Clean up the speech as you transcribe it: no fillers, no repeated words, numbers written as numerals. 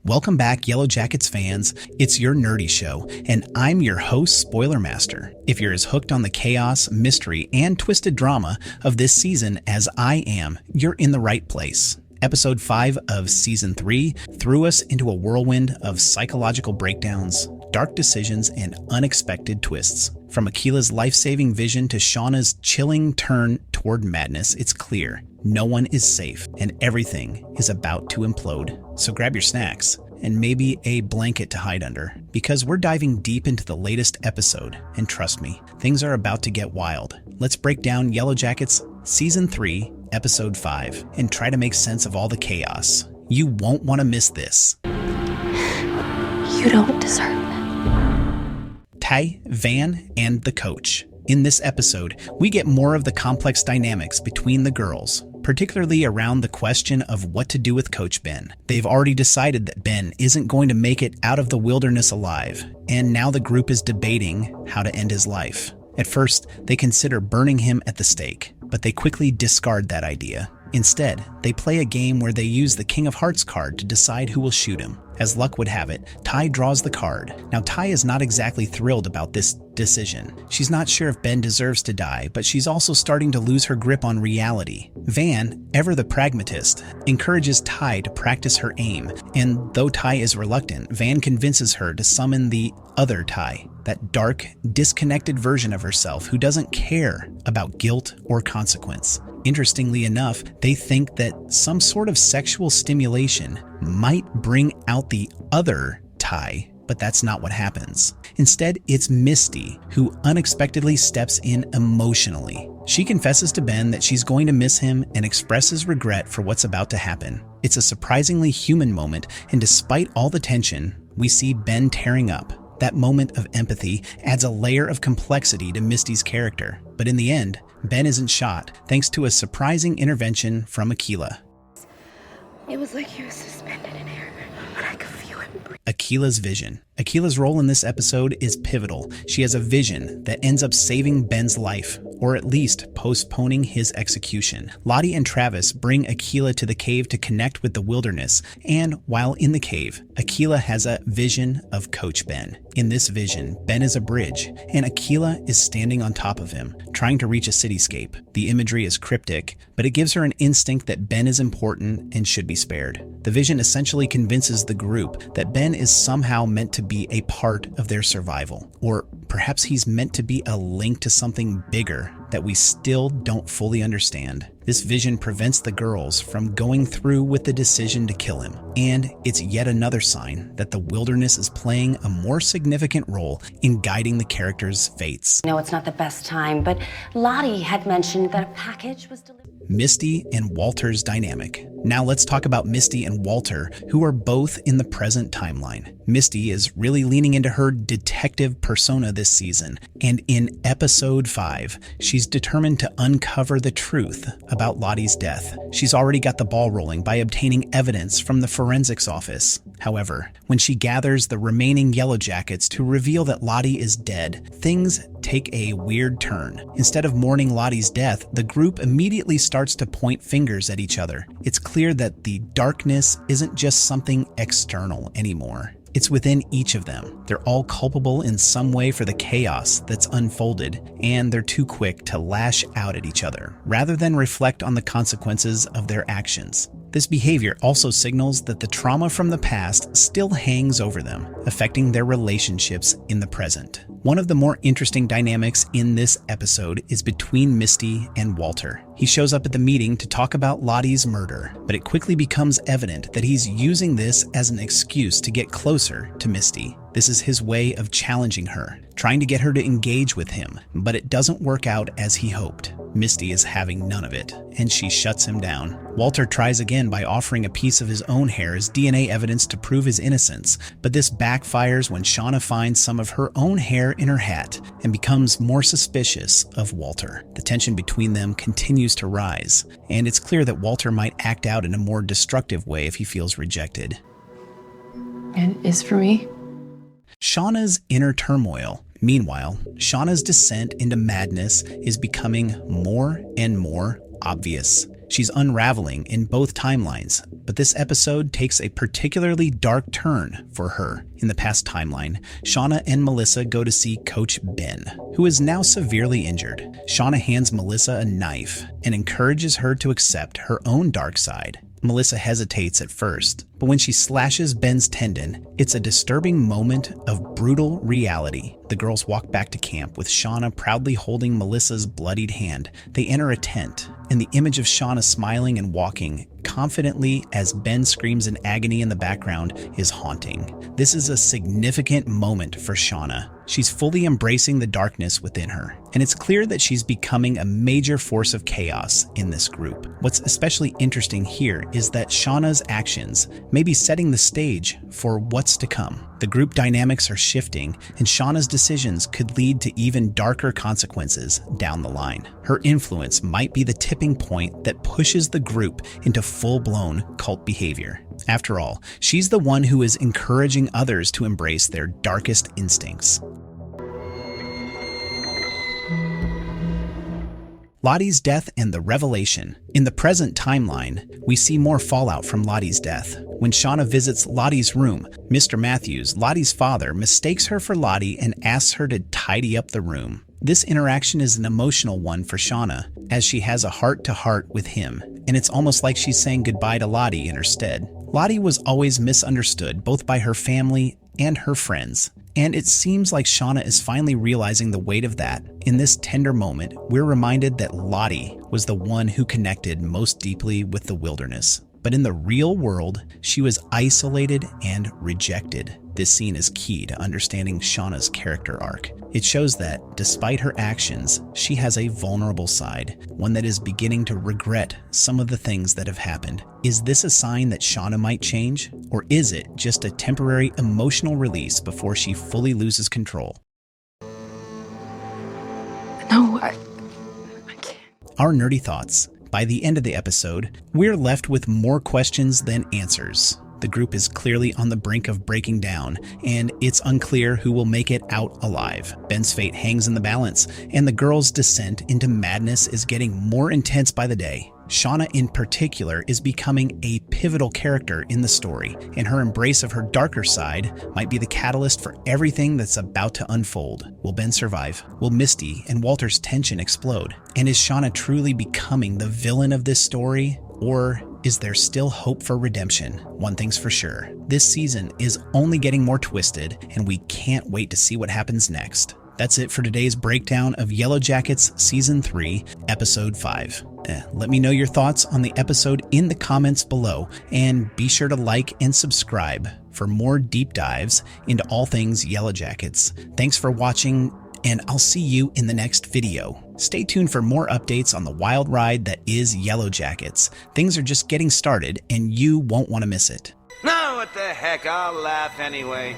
Welcome back, Yellowjackets fans. It's your nerdy show, and I'm your host, Spoiler Master. If you're as hooked on the chaos, mystery, and twisted drama of this season as I am, you're in the right place. Episode 5 of Season 3 threw us into a whirlwind of psychological breakdowns, dark decisions, and unexpected twists. From Akilah's life-saving vision to Shauna's chilling turn toward madness, it's clear no one is safe and everything is about to implode. So grab your snacks and maybe a blanket to hide under, because we're diving deep into the latest episode, and trust me, things are about to get wild. Let's break down Yellowjackets Season 3, Episode 5, and try to make sense of all the chaos. You won't want to miss this. You don't deserve that. Tai, Van, and the coach. In this episode, we get more of the complex dynamics between the girls, particularly around the question of what to do with Coach Ben. They've already decided that Ben isn't going to make it out of the wilderness alive, and now the group is debating how to end his life. At first, they consider burning him at the stake, but they quickly discard that idea. Instead, they play a game where they use the King of Hearts card to decide who will shoot him. As luck would have it, Tai draws the card. Now, Tai is not exactly thrilled about this decision. She's not sure if Ben deserves to die, but she's also starting to lose her grip on reality. Van, ever the pragmatist, encourages Tai to practice her aim, and though Tai is reluctant, Van convinces her to summon the other Tai, that dark, disconnected version of herself who doesn't care about guilt or consequence. Interestingly enough, they think that some sort of sexual stimulation might bring out the other Tai, but that's not what happens. Instead, it's Misty who unexpectedly steps in emotionally. She confesses to Ben that she's going to miss him and expresses regret for what's about to happen. It's a surprisingly human moment, and despite all the tension, we see Ben tearing up. That moment of empathy adds a layer of complexity to Misty's character. But in the end, Ben isn't shot, thanks to a surprising intervention from Akilah. It was like he was suspended in air, and I could feel him breathe. Akilah's vision. Akilah's role in this episode is pivotal. She has a vision that ends up saving Ben's life, or at least postponing his execution. Lottie and Travis bring Akilah to the cave to connect with the wilderness, and while in the cave, Akilah has a vision of Coach Ben. In this vision, Ben is a bridge, and Akilah is standing on top of him, trying to reach a cityscape. The imagery is cryptic, but it gives her an instinct that Ben is important and should be spared. The vision essentially convinces the group that Ben is somehow meant to be a part of their survival, or perhaps he's meant to be a link to something bigger that we still don't fully understand. This vision prevents the girls from going through with the decision to kill him, and it's yet another sign that the wilderness is playing a more significant role in guiding the characters' fates. No, it's not the best time, but Lottie had mentioned that a package was delivered. Misty and Walter's dynamic. Now let's talk about Misty and Walter, who are both in the present timeline. Misty is really leaning into her detective persona this season, and in episode 5, she's determined to uncover the truth about Lottie's death. She's already got the ball rolling by obtaining evidence from the forensics office. However, when she gathers the remaining Yellowjackets to reveal that Lottie is dead, things take a weird turn. Instead of mourning Lottie's death, the group immediately starts to point fingers at each other. It's clear that the darkness isn't just something external anymore. It's within each of them. They're all culpable in some way for the chaos that's unfolded, and they're too quick to lash out at each other, rather than reflect on the consequences of their actions. This behavior also signals that the trauma from the past still hangs over them, affecting their relationships in the present. One of the more interesting dynamics in this episode is between Misty and Walter. He shows up at the meeting to talk about Lottie's murder, but it quickly becomes evident that he's using this as an excuse to get closer to Misty. This is his way of challenging her, trying to get her to engage with him, but it doesn't work out as he hoped. Misty is having none of it, and she shuts him down. Walter tries again by offering a piece of his own hair as DNA evidence to prove his innocence, but this backfires when Shauna finds some of her own hair in her hat and becomes more suspicious of Walter. The tension between them continues to rise, and it's clear that Walter might act out in a more destructive way if he feels rejected. And is for me? Shauna's inner turmoil. Meanwhile, Shauna's descent into madness is becoming more and more obvious. She's unraveling in both timelines, but this episode takes a particularly dark turn for her. In the past timeline, Shauna and Melissa go to see Coach Ben, who is now severely injured. Shauna hands Melissa a knife and encourages her to accept her own dark side. Melissa hesitates at first, but when she slashes Ben's tendon, it's a disturbing moment of brutal reality. The girls walk back to camp with Shauna proudly holding Melissa's bloodied hand. They enter a tent, and the image of Shauna smiling and walking confidently as Ben screams in agony in the background is haunting. This is a significant moment for Shauna. She's fully embracing the darkness within her, and it's clear that she's becoming a major force of chaos in this group. What's especially interesting here is that Shauna's actions may be setting the stage for what's to come. The group dynamics are shifting, and Shauna's decisions could lead to even darker consequences down the line. Her influence might be the tipping point that pushes the group into full-blown cult behavior. After all, she's the one who is encouraging others to embrace their darkest instincts. Lottie's death and the revelation. In the present timeline, we see more fallout from Lottie's death. When Shauna visits Lottie's room, Mr. Matthews, Lottie's father, mistakes her for Lottie and asks her to tidy up the room. This interaction is an emotional one for Shauna, as she has a heart-to-heart with him, and it's almost like she's saying goodbye to Lottie in her stead. Lottie was always misunderstood, both by her family and her friends, and it seems like Shauna is finally realizing the weight of that. In this tender moment, we're reminded that Lottie was the one who connected most deeply with the wilderness. But in the real world, she was isolated and rejected. This scene is key to understanding Shauna's character arc. It shows that, despite her actions, she has a vulnerable side, one that is beginning to regret some of the things that have happened. Is this a sign that Shauna might change? Or is it just a temporary emotional release before she fully loses control? No, I can't. Our nerdy thoughts. By the end of the episode, we're left with more questions than answers. The group is clearly on the brink of breaking down, and it's unclear who will make it out alive. Ben's fate hangs in the balance, and the girls' descent into madness is getting more intense by the day. Shauna in particular is becoming a pivotal character in the story, and her embrace of her darker side might be the catalyst for everything that's about to unfold. Will Ben survive? Will Misty and Walter's tension explode? And is Shauna truly becoming the villain of this story? Or is there still hope for redemption? One thing's for sure, this season is only getting more twisted, and we can't wait to see what happens next. That's it for today's breakdown of Yellowjackets Season 3, Episode 5. Let me know your thoughts on the episode in the comments below, and be sure to like and subscribe for more deep dives into all things Yellowjackets. Thanks for watching, and I'll see you in the next video. Stay tuned for more updates on the wild ride that is Yellowjackets. Things are just getting started, and you won't want to miss it. No, what the heck, I'll laugh anyway.